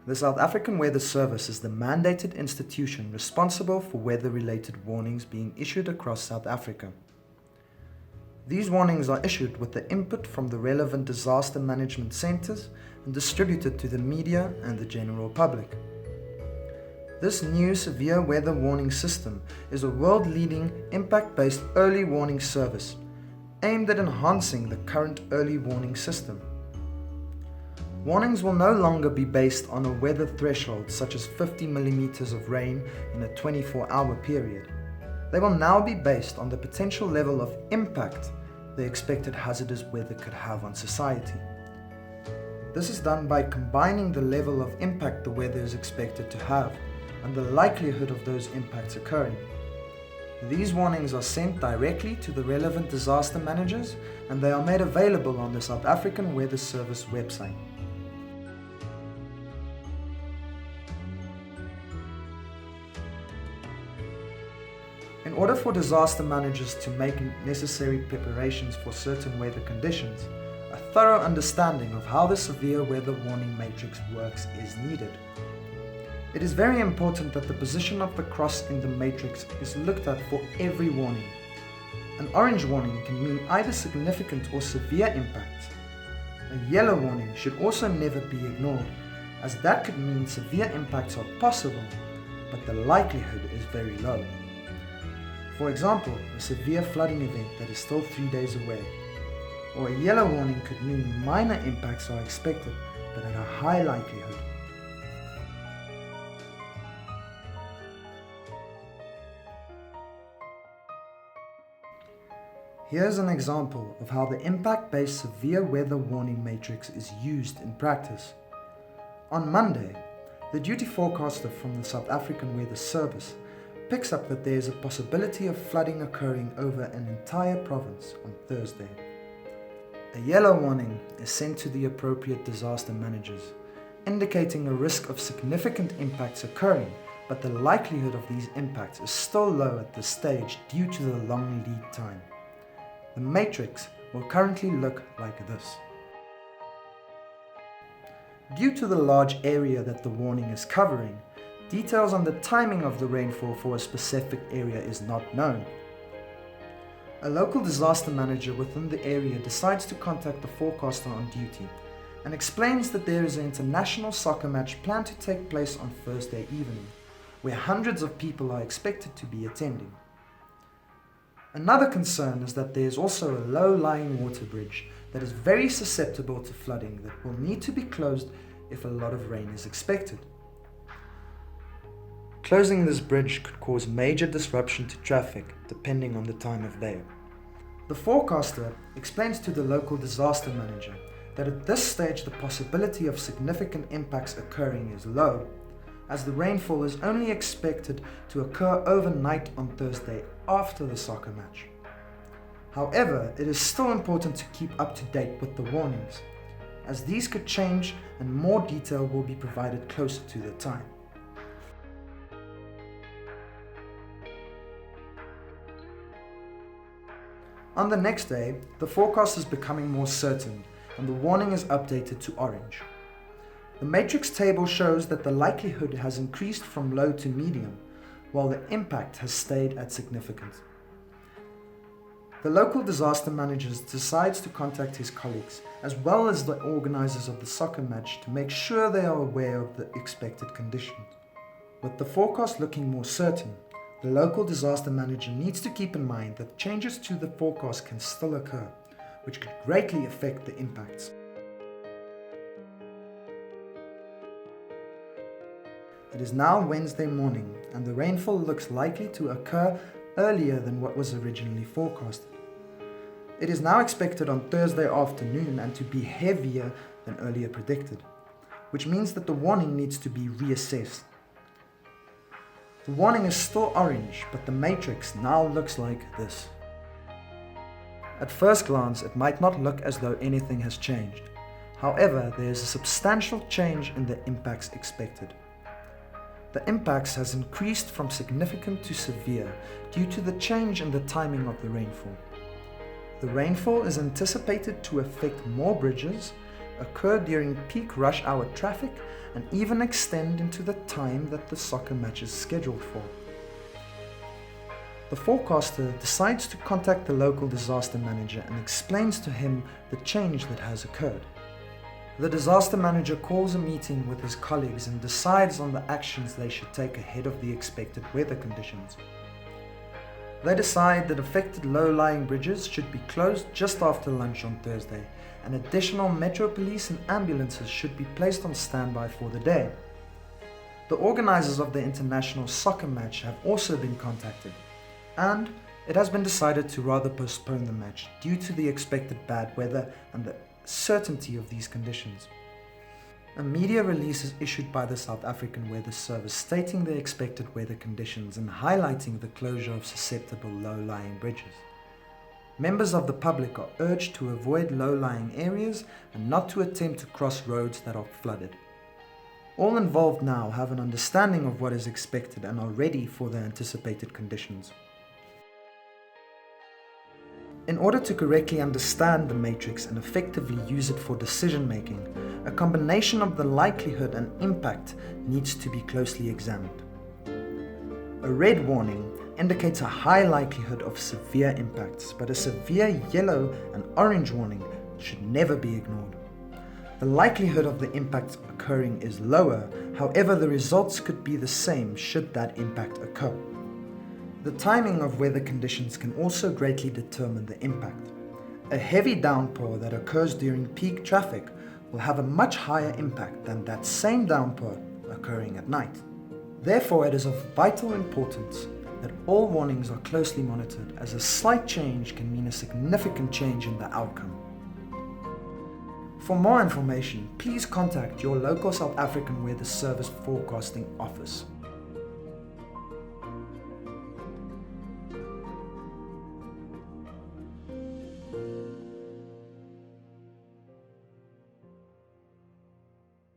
The South African Weather Service is the mandated institution responsible for weather-related warnings being issued across South Africa. These warnings are issued with the input from the relevant disaster management centers and distributed to the media and the general public. This new severe weather warning system is a world-leading impact-based early warning service aimed at enhancing the current early warning system. Warnings will no longer be based on a weather threshold such as 50 millimeters of rain in a 24-hour period. They will now be based on the potential level of impact the expected hazardous weather could have on society. This is done by combining the level of impact the weather is expected to have and the likelihood of those impacts occurring. These warnings are sent directly to the relevant disaster managers and they are made available on the South African Weather Service website. In order for disaster managers to make necessary preparations for certain weather conditions, a thorough understanding of how the severe weather warning matrix works is needed. It is very important that the position of the cross in the matrix is looked at for every warning. An orange warning can mean either significant or severe impact. A yellow warning should also never be ignored, as that could mean severe impacts are possible, but the likelihood is very low. For example, a severe flooding event that is still 3 days away. Or a yellow warning could mean minor impacts are expected, but at a high likelihood. Here's an example of how the impact-based severe weather warning matrix is used in practice. On Monday, the duty forecaster from the South African Weather Service picks up that there is a possibility of flooding occurring over an entire province on Thursday. A yellow warning is sent to the appropriate disaster managers, indicating a risk of significant impacts occurring, but the likelihood of these impacts is still low at this stage due to the long lead time. The matrix will currently look like this. Due to the large area that the warning is covering, details on the timing of the rainfall for a specific area is not known. A local disaster manager within the area decides to contact the forecaster on duty and explains that there is an international soccer match planned to take place on Thursday evening, where hundreds of people are expected to be attending. Another concern is that there is also a low-lying water bridge that is very susceptible to flooding that will need to be closed if a lot of rain is expected. Closing this bridge could cause major disruption to traffic depending on the time of day. The forecaster explains to the local disaster manager that at this stage the possibility of significant impacts occurring is low, as the rainfall is only expected to occur overnight on Thursday after the soccer match. However, it is still important to keep up to date with the warnings, as these could change and more detail will be provided closer to the time. On the next day, the forecast is becoming more certain and the warning is updated to orange. The matrix table shows that the likelihood has increased from low to medium, while the impact has stayed at significant. The local disaster manager decides to contact his colleagues, as well as the organizers of the soccer match, to make sure they are aware of the expected conditions. With the forecast looking more certain, the local disaster manager needs to keep in mind that changes to the forecast can still occur, which could greatly affect the impacts. It is now Wednesday morning and the rainfall looks likely to occur earlier than what was originally forecasted. It is now expected on Thursday afternoon and to be heavier than earlier predicted, which means that the warning needs to be reassessed. The warning is still orange, but the matrix now looks like this. At first glance, it might not look as though anything has changed. However, there is a substantial change in the impacts expected. The impacts has increased from significant to severe due to the change in the timing of the rainfall. The rainfall is anticipated to affect more bridges, occur during peak rush hour traffic, and even extend into the time that the soccer match is scheduled for. The forecaster decides to contact the local disaster manager and explains to him the change that has occurred. The disaster manager calls a meeting with his colleagues and decides on the actions they should take ahead of the expected weather conditions. They decide that affected low-lying bridges should be closed just after lunch on Thursday, and additional metro police and ambulances should be placed on standby for the day. The organizers of the international soccer match have also been contacted, and it has been decided to rather postpone the match due to the expected bad weather and the certainty of these conditions. A media release is issued by the South African Weather Service stating the expected weather conditions and highlighting the closure of susceptible low-lying bridges. Members of the public are urged to avoid low-lying areas and not to attempt to cross roads that are flooded. All involved now have an understanding of what is expected and are ready for the anticipated conditions. In order to correctly understand the matrix and effectively use it for decision making, a combination of the likelihood and impact needs to be closely examined. A red warning indicates a high likelihood of severe impacts, but a severe yellow and orange warning should never be ignored. The likelihood of the impact occurring is lower, however the results could be the same should that impact occur. The timing of weather conditions can also greatly determine the impact. A heavy downpour that occurs during peak traffic will have a much higher impact than that same downpour occurring at night. Therefore, it is of vital importance that all warnings are closely monitored, as a slight change can mean a significant change in the outcome. For more information, please contact your local South African Weather Service forecasting office.